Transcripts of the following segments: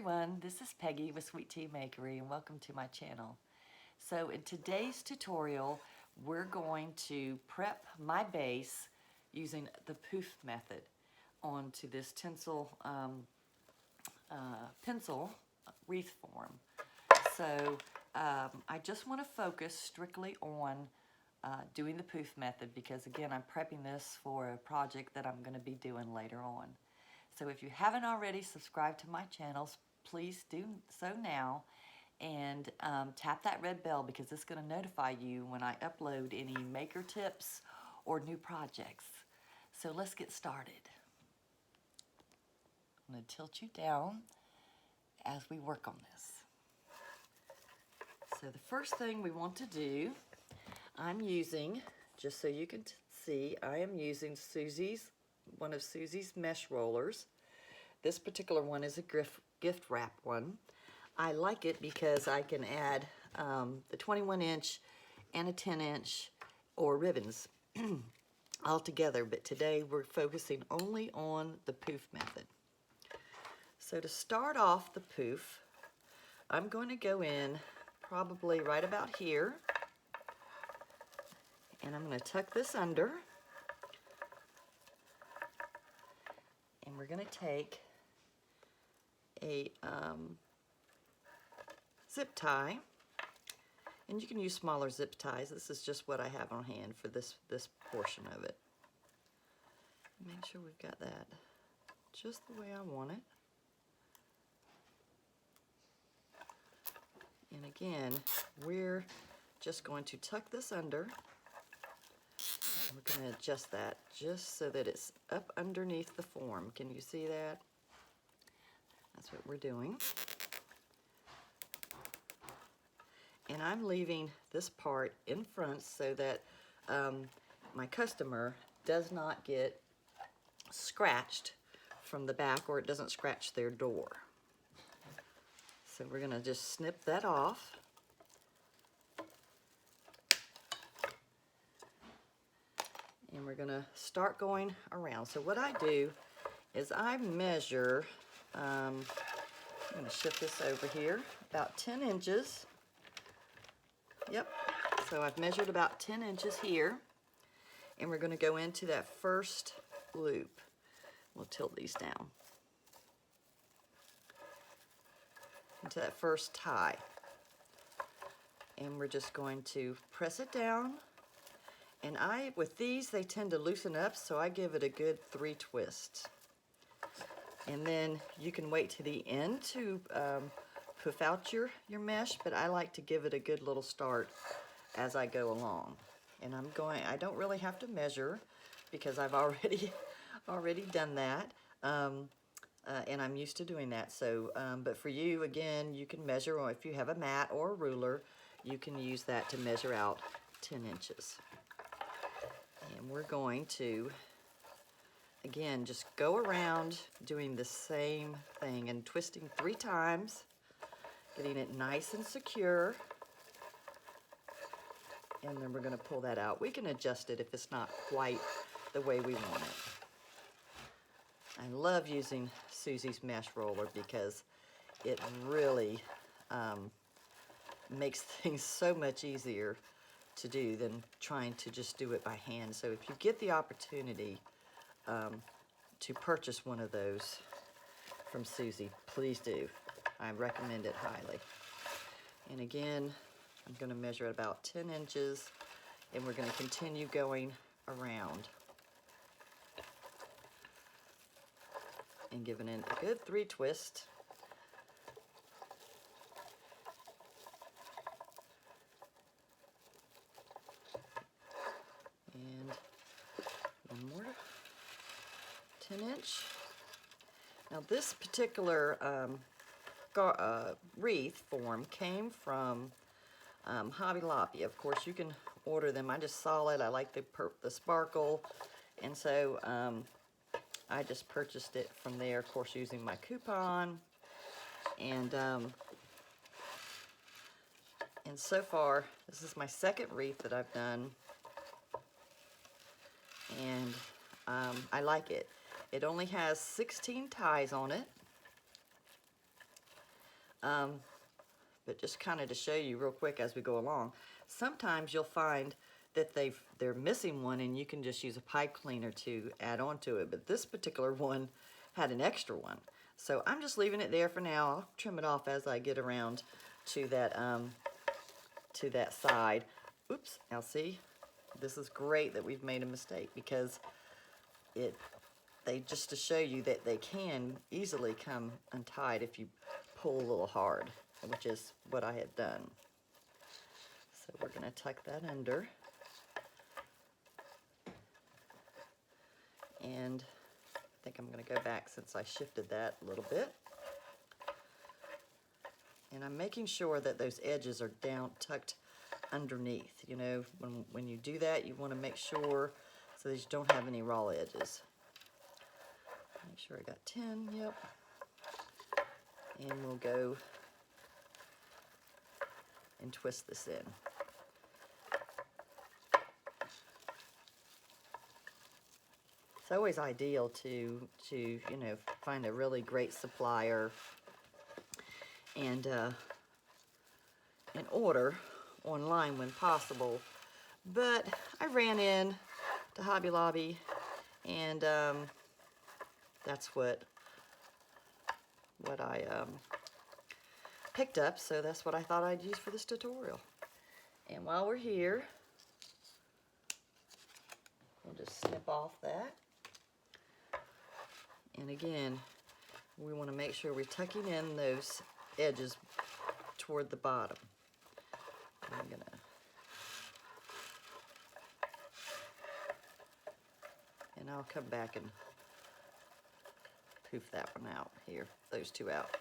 everyone, this is Peggy with Sweet Tea Makery and welcome to my channel. So in today's tutorial we're going to prep my base using the Poof method onto this pencil wreath form. So I just want to focus strictly on doing the Poof method because again I'm prepping this for a project that I'm going to be doing later on. So if you haven't already subscribed to my channels, please do so now and tap that red bell because it's going to notify you when I upload any maker tips or new projects. So let's get started. I'm going to tilt you down as we work on this. So the first thing we want to do, I'm using, just so you can see, I am using one of Susie's mesh rollers. This particular one is a gift wrap one. I like it because I can add the 21-inch and a 10-inch or ribbons all together, but today we're focusing only on the Poof method. So to start off the Poof, I'm going to go in probably right about here, and I'm going to tuck this under. And we're going to take a zip tie, and you can use smaller zip ties. This is just what I have on hand for this portion of it. Make sure we've got that just the way I want it. And again, we're just going to tuck this under. We're going to adjust that just so that it's up underneath the form. Can you see that? That's what we're doing. And I'm leaving this part in front so that my customer does not get scratched from the back, or it doesn't scratch their door. So we're going to just snip that off. And we're going to start going around. So what I do is I measure, I'm going to shift this over here, about 10 inches. Yep, so I've measured about 10 inches here. And we're going to go into that first loop. We'll tilt these down. Into that first tie. And we're just going to press it down. And with these, they tend to loosen up, so I give it a good 3 twists. And then you can wait to the end to poof out your mesh, but I like to give it a good little start as I go along. And I don't really have to measure because I've already done that. And I'm used to doing that. So, but for you, again, you can measure, or if you have a mat or a ruler, you can use that to measure out 10 inches. And we're going to, again, just go around doing the same thing and twisting 3 times, getting it nice and secure. And then we're going to pull that out. We can adjust it if it's not quite the way we want it. I love using Susie's mesh roller because it really makes things so much easier to do than trying to just do it by hand. So if you get the opportunity to purchase one of those from Susie, please do. I recommend it highly. And again, I'm going to measure at about 10 inches, and we're going to continue going around and giving it a good 3 twists. And one more 10-inch. Now this particular wreath form came from Hobby Lobby. Of course, you can order them. I just saw it. I like the sparkle, and so I just purchased it from there, of course, using my coupon. And so far, this is my second wreath that I've done, and I like it. It only has 16 ties on it, But just kind of to show you real quick as we go along, sometimes you'll find that they're missing one and you can just use a pipe cleaner to add on to it. But this particular one had an extra one. So I'm just leaving it there for now. I'll trim it off as I get around to that side. Oops, now see, this is great that we've made a mistake because just to show you that they can easily come untied if you pull a little hard, which is what I had done. So we're going to tuck that under. And I think I'm going to go back since I shifted that a little bit. And I'm making sure that those edges are down, tucked underneath. You know, when you do that, you want to make sure so that you don't have any raw edges. Make sure I got 10, yep. And we'll go and twist this in. It's always ideal to you know, find a really great supplier and order online when possible. But I ran in to Hobby Lobby and that's what I picked up, so that's what I thought I'd use for this tutorial. And while we're here, we'll just snip off that. And again, we want to make sure we're tucking in those edges toward the bottom. I'm gonna and I'll come back and poof that one out here, those two out.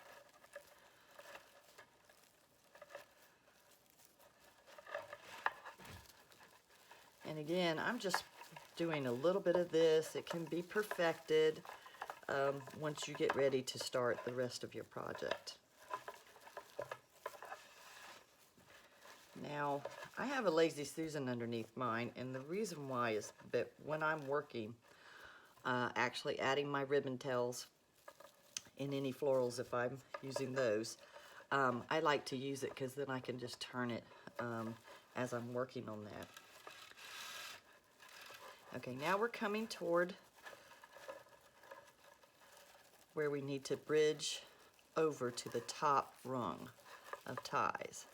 And again, I'm just doing a little bit of this. It can be perfected once you get ready to start the rest of your project. Now, I have a Lazy Susan underneath mine, and the reason why is that when I'm working, actually adding my ribbon tails in any florals, if I'm using those, I like to use it because then I can just turn it as I'm working on that. Okay, now we're coming toward where we need to bridge over to the top rung of ties.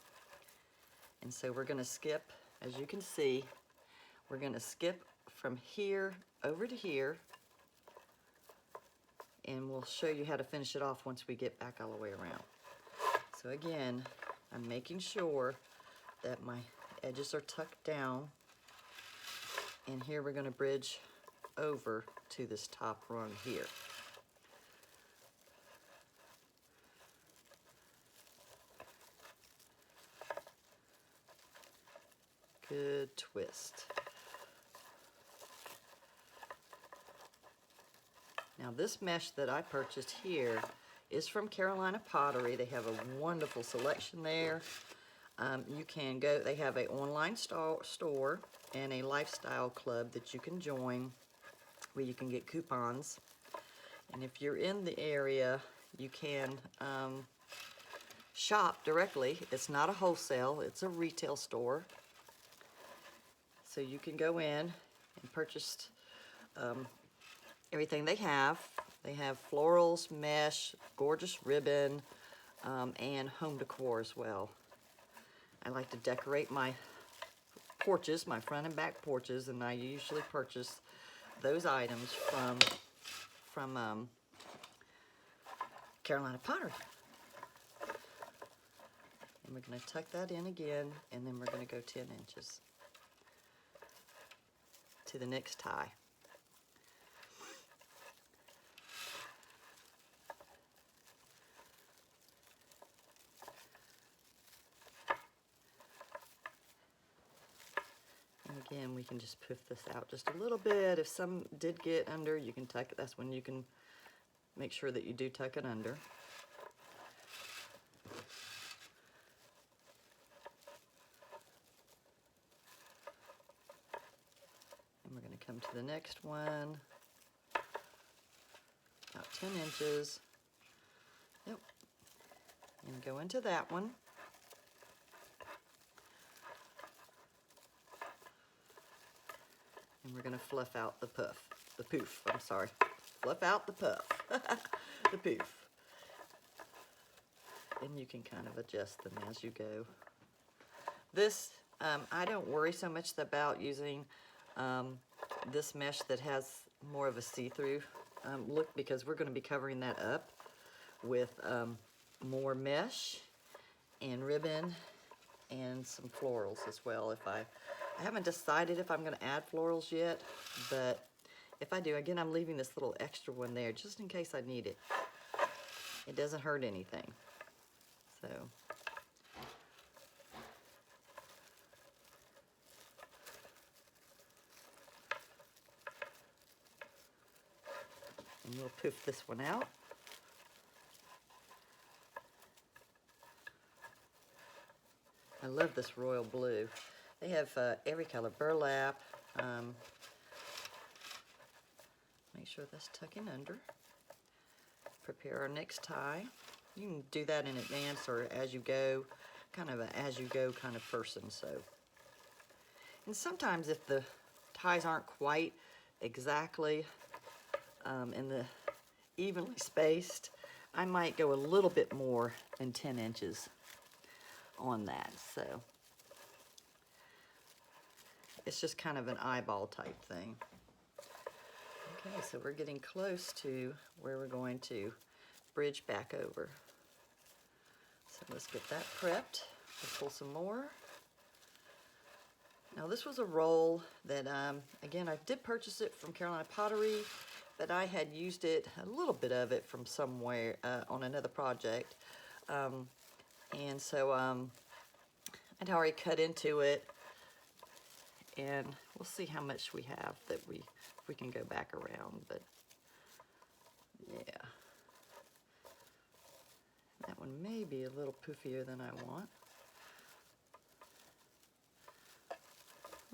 And so we're going to skip, as you can see, we're going to skip from here over to here, and we'll show you how to finish it off once we get back all the way around. So again, I'm making sure that my edges are tucked down, and here we're going to bridge over to this top rung here. Good twist. Now this mesh that I purchased here is from Carolina Pottery. They have a wonderful selection there. You can go, they have an online store and a lifestyle club that you can join where you can get coupons. And if you're in the area, you can shop directly. It's not a wholesale, it's a retail store. So you can go in and purchase everything they have. They have florals, mesh, gorgeous ribbon, and home decor as well. I like to decorate my porches, my front and back porches, and I usually purchase those items from Carolina Pottery. And we're going to tuck that in again, and then we're going to go 10 inches to the next tie. And again, we can just poof this out just a little bit. If some did get under, you can tuck it. That's when you can make sure that you do tuck it under. We're going to come to the next one, about 10 inches, yep, and go into that one. And we're going to fluff out the poof, I'm sorry. Fluff out the puff, the poof. And you can kind of adjust them as you go. This, I don't worry so much about using this mesh that has more of a see-through look, because we're going to be covering that up with more mesh and ribbon and some florals as well. I haven't decided if I'm going to add florals yet, but if I do, again, I'm leaving this little extra one there just in case I need it. It doesn't hurt anything. So, and we'll poof this one out. I love this royal blue. They have every color, burlap. Make sure that's tucking under. Prepare our next tie. You can do that in advance or as you go, kind of an as you go kind of person. So, and sometimes if the ties aren't quite exactly in the evenly spaced, I might go a little bit more than 10 inches on that. So it's just kind of an eyeball type thing. Okay, so we're getting close to where we're going to bridge back over. So let's get that prepped. We'll pull some more. Now this was a roll that, again, I did purchase it from Carolina Pottery, but I had used it, a little bit of it from somewhere on another project. And so I'd already cut into it, and we'll see how much we have that we can go back around, but yeah. That one may be a little poofier than I want.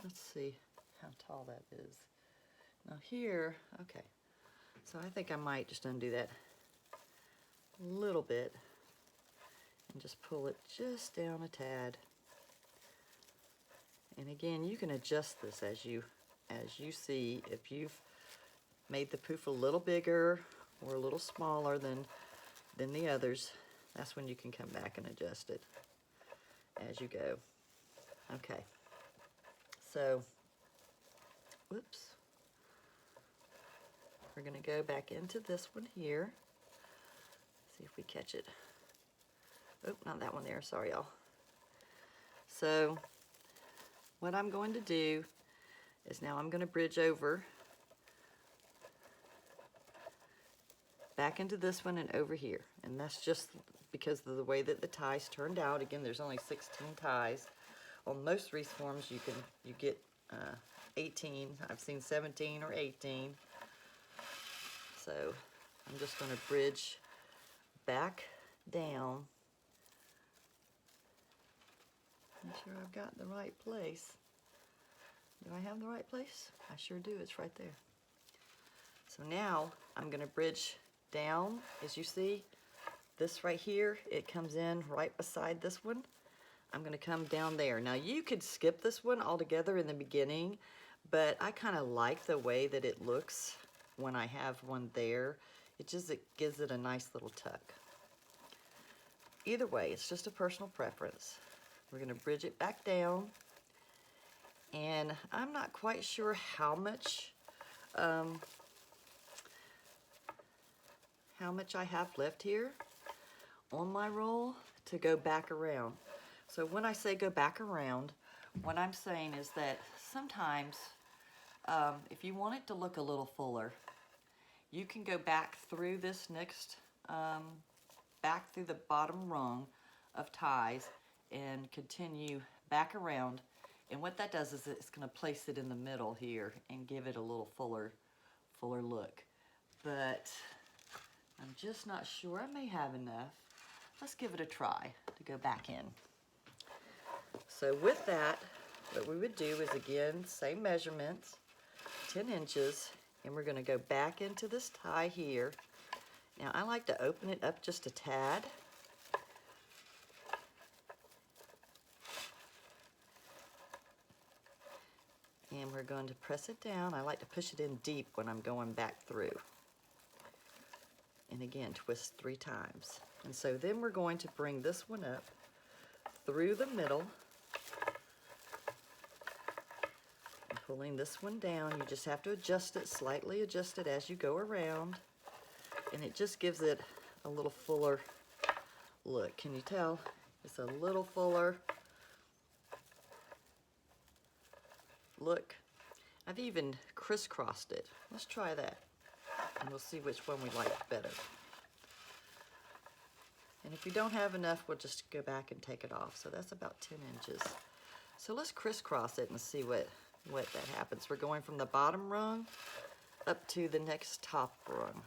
Let's see how tall that is. Now here, okay, so I think I might just undo that a little bit and just pull it just down a tad. And again, you can adjust this as you see. If you've made the poof a little bigger or a little smaller than the others, that's when you can come back and adjust it as you go. Okay, so, whoops. We're gonna go back into this one here. See if we catch it. Oh, not that one there, sorry y'all. So, what I'm going to do is now I'm gonna bridge over back into this one and over here. And that's just because of the way that the ties turned out. Again, there's only 16 ties. On most wreath forms, you get 18. I've seen 17 or 18. So I'm just going to bridge back down. Make sure I've got the right place. Do I have the right place? I sure do. It's right there. So now I'm going to bridge down. As you see, this right here, it comes in right beside this one. I'm going to come down there. Now you could skip this one altogether in the beginning, but I kind of like the way that it looks when I have one there. It gives it a nice little tuck. Either way, it's just a personal preference. We're going to bridge it back down, and I'm not quite sure how much I have left here on my roll to go back around. So when I say go back around, what I'm saying is that sometimes if you want it to look a little fuller, you can go back through this next, back through the bottom rung of ties and continue back around. And what that does is it's going to place it in the middle here and give it a little fuller look. But I'm just not sure. I may have enough. Let's give it a try to go back in. So with that, what we would do is, again, same measurements, 10 inches, and we're going to go back into this tie here. Now I like to open it up just a tad going to press it down. I like to push it in deep when I'm going back through. And again, twist 3 times. And so then we're going to bring this one up through the middle. And pulling this one down, you just have to adjust it, slightly adjust it as you go around. And it just gives it a little fuller look. Can you tell? It's a little fuller look. I've even crisscrossed it. Let's try that. And we'll see which one we like better. And if we don't have enough, we'll just go back and take it off. So that's about 10 inches. So let's crisscross it and see what that happens. We're going from the bottom rung up to the next top rung.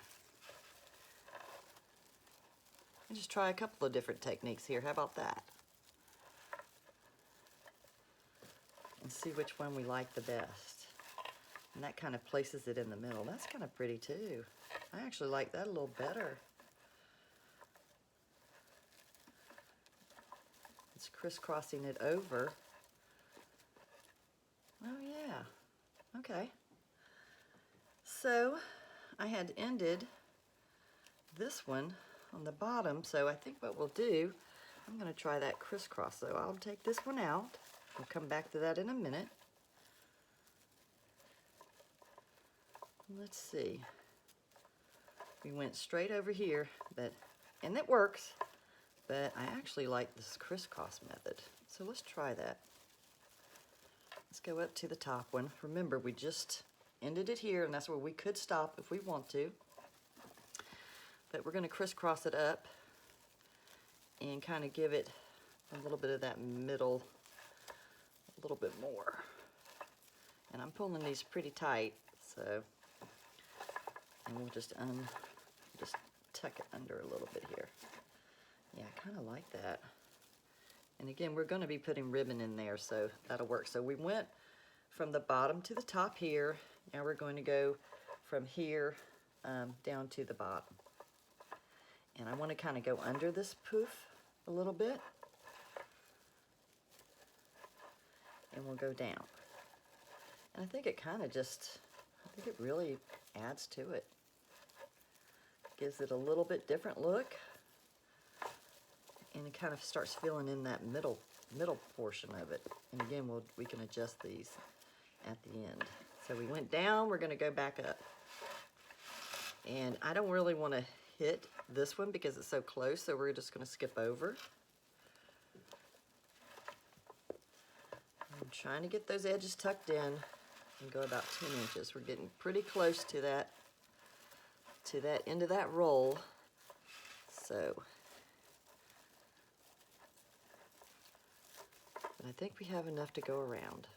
And just try a couple of different techniques here. How about that? And see which one we like the best. And that kind of places it in the middle. That's kind of pretty too. I actually like that a little better. It's crisscrossing it over. Oh yeah, okay. So I had ended this one on the bottom, so I think what we'll do, I'm gonna try that crisscross. So I'll take this one out. We'll come back to that in a minute. Let's see. We went straight over here, and it works, but I actually like this crisscross method. So let's try that. Let's go up to the top one. Remember, we just ended it here, and that's where we could stop if we want to. But we're gonna crisscross it up and kind of give it a little bit of that middle, a little bit more. And I'm pulling these pretty tight, so, and we'll just tuck it under a little bit here. Yeah, I kind of like that. And again, we're going to be putting ribbon in there, so that'll work. So we went from the bottom to the top here. Now we're going to go from here down to the bottom. And I want to kind of go under this poof a little bit. And we'll go down. And I think it kind of just, I think it really adds to it. Gives it a little bit different look. And it kind of starts filling in that middle portion of it. And again, we can adjust these at the end. So we went down, we're going to go back up. And I don't really want to hit this one because it's so close, so we're just going to skip over. I'm trying to get those edges tucked in and go about 10 inches. We're getting pretty close to that end of that roll. So, but I think we have enough to go around.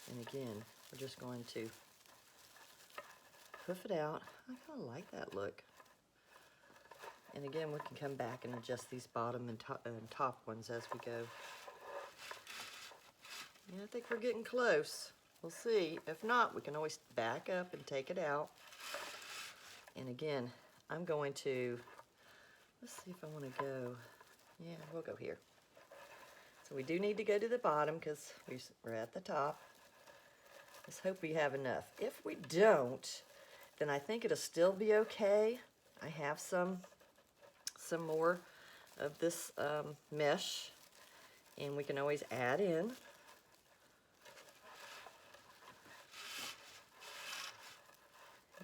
And again, we're just going to puff it out. I kind of like that look. And again, we can come back and adjust these bottom and top ones as we go. Yeah, I think we're getting close. We'll see. If not, we can always back up and take it out. And again, I'm going to, let's see if I want to go, yeah, we'll go here. So we do need to go to the bottom because we're at the top. Let's hope we have enough. If we don't, then I think it'll still be okay. I have some more of this mesh, and we can always add in.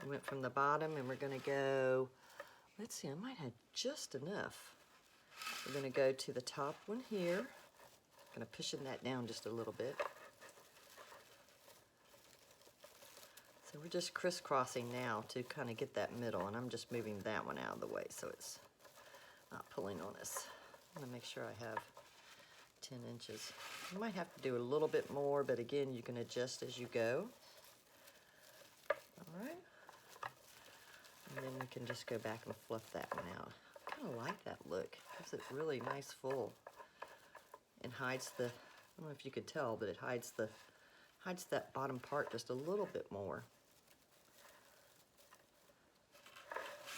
We went from the bottom, and we're going to go, let's see, I might have just enough. We're going to go to the top one here. I'm going to push that down just a little bit. So we're just crisscrossing now to kind of get that middle, and I'm just moving that one out of the way so it's not pulling on us. I'm going to make sure I have 10 inches. You might have to do a little bit more, but again, you can adjust as you go. All right. And then we can just go back and fluff that one out. I kind of like that look. Gives it really nice full and hides the, I don't know if you could tell, but it hides that bottom part just a little bit more.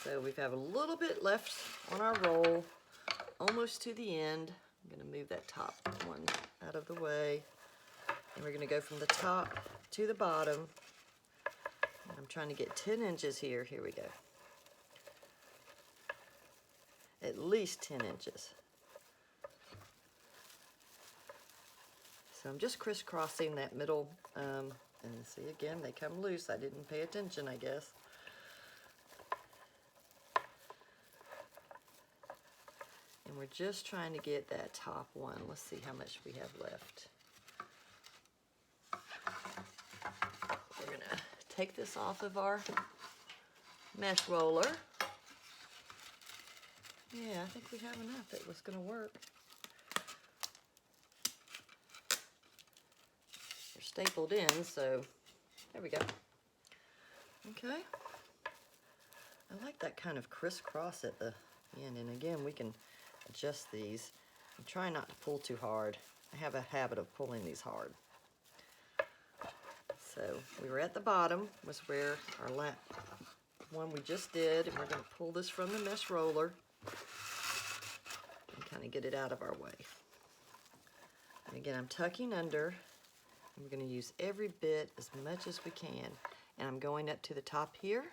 So we have a little bit left on our roll, almost to the end. I'm going to move that top one out of the way. And we're gonna go from the top to the bottom. I'm trying to get 10 inches here. Here we go. At least 10 inches. So I'm just crisscrossing that middle, and see again, they come loose. I didn't pay attention, I guess. And we're just trying to get that top one. Let's see how much we have left. We're gonna take this off of our mesh roller. Yeah, I think we have enough. It was gonna work. They're stapled in, so there we go. Okay. I like that kind of crisscross at the end, and again, we can adjust these. I'm trying not to pull too hard. I have a habit of pulling these hard. So we were at the bottom, was where our one we just did, and we're going to pull this from the mesh roller and kind of get it out of our way. And again, I'm tucking under, and we're going to use every bit as much as we can. And I'm going up to the top here,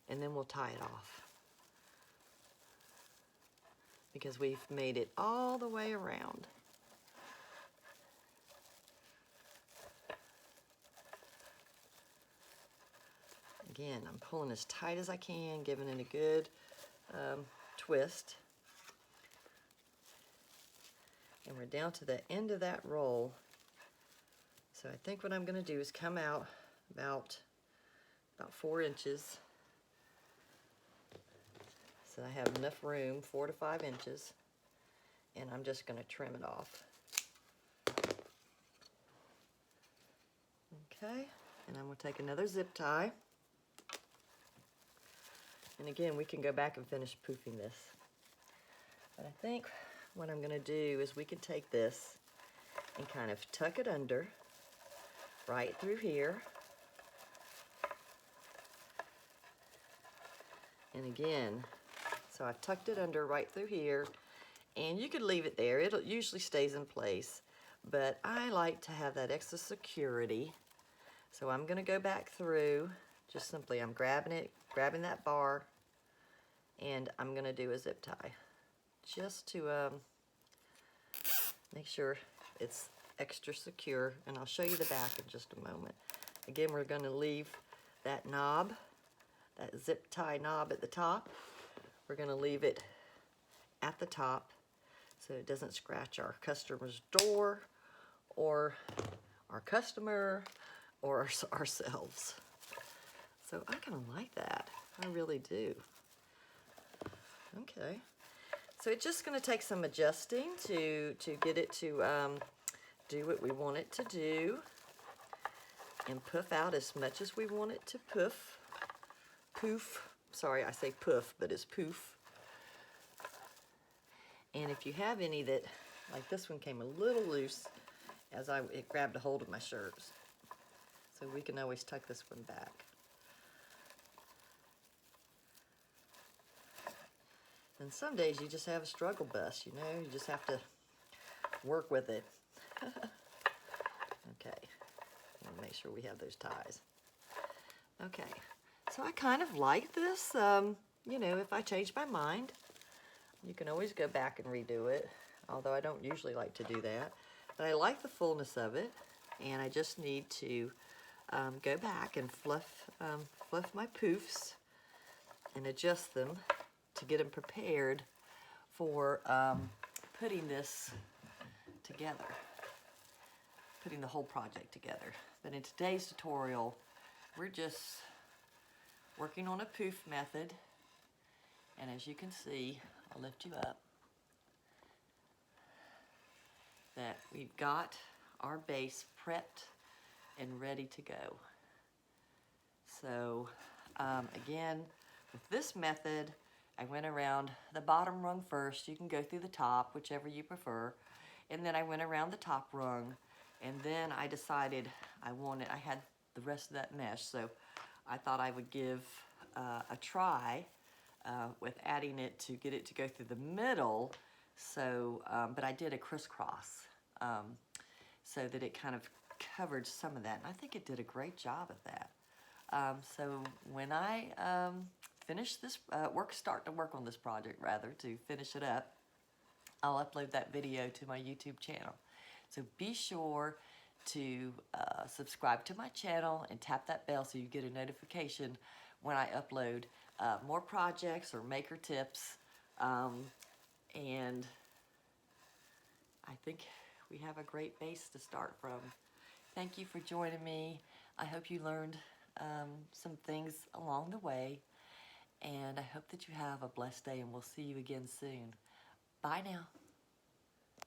and then we'll tie it off, because we've made it all the way around. Again, I'm pulling as tight as I can, giving it a good twist. And we're down to the end of that roll. So I think what I'm going to do is come out about 4 inches. So I have enough room, 4 to 5 inches, and I'm just going to trim it off. Okay, and I'm going to take another zip tie. And again, we can go back and finish poofing this. But I think what I'm going to do is we can take this and kind of tuck it under right through here. And again, so I've tucked it under right through here, and you could leave it there. It usually stays in place, but I like to have that extra security. So I'm going to go back through, just simply I'm grabbing that bar, and I'm going to do a zip tie just to make sure it's extra secure, and I'll show you the back in just a moment. Again, we're going to leave that knob, that zip tie knob at the top. We're going to leave it at the top so it doesn't scratch our customer's door or our customer or ourselves. So I kind of like that. I really do. Okay. So it's just going to take some adjusting to get it to do what we want it to do and poof out as much as we want it to poof. Poof. Sorry, I say poof, but it's poof. And if you have any that, like this one came a little loose as it grabbed a hold of my shirts. So we can always tuck this one back. And some days you just have a struggle bus, you know, you just have to work with it. Okay, make sure we have those ties. Okay, so I kind of like this. You know, if I change my mind, you can always go back and redo it, although I don't usually like to do that. But I like the fullness of it, and I just need to go back and fluff my poofs and adjust them to get them prepared for putting this together, putting the whole project together. But in today's tutorial, we're just working on a poof method, and as you can see, I'll lift you up, that we've got our base prepped and ready to go. So again, with this method, I went around the bottom rung first. You can go through the top, whichever you prefer. And then I went around the top rung, and then I decided I had the rest of that mesh, so I thought I would give a try with adding it to get it to go through the middle. So, but I did a crisscross. so that it kind of covered some of that. And I think it did a great job of that. So when I finish this start to work on this project rather, to finish it up, I'll upload that video to my YouTube channel. So be sure to subscribe to my channel and tap that bell so you get a notification when I upload more projects or maker tips. And I think we have a great base to start from. Thank you for joining me. I hope you learned some things along the way, and I hope that you have a blessed day, and we'll see you again soon. Bye now.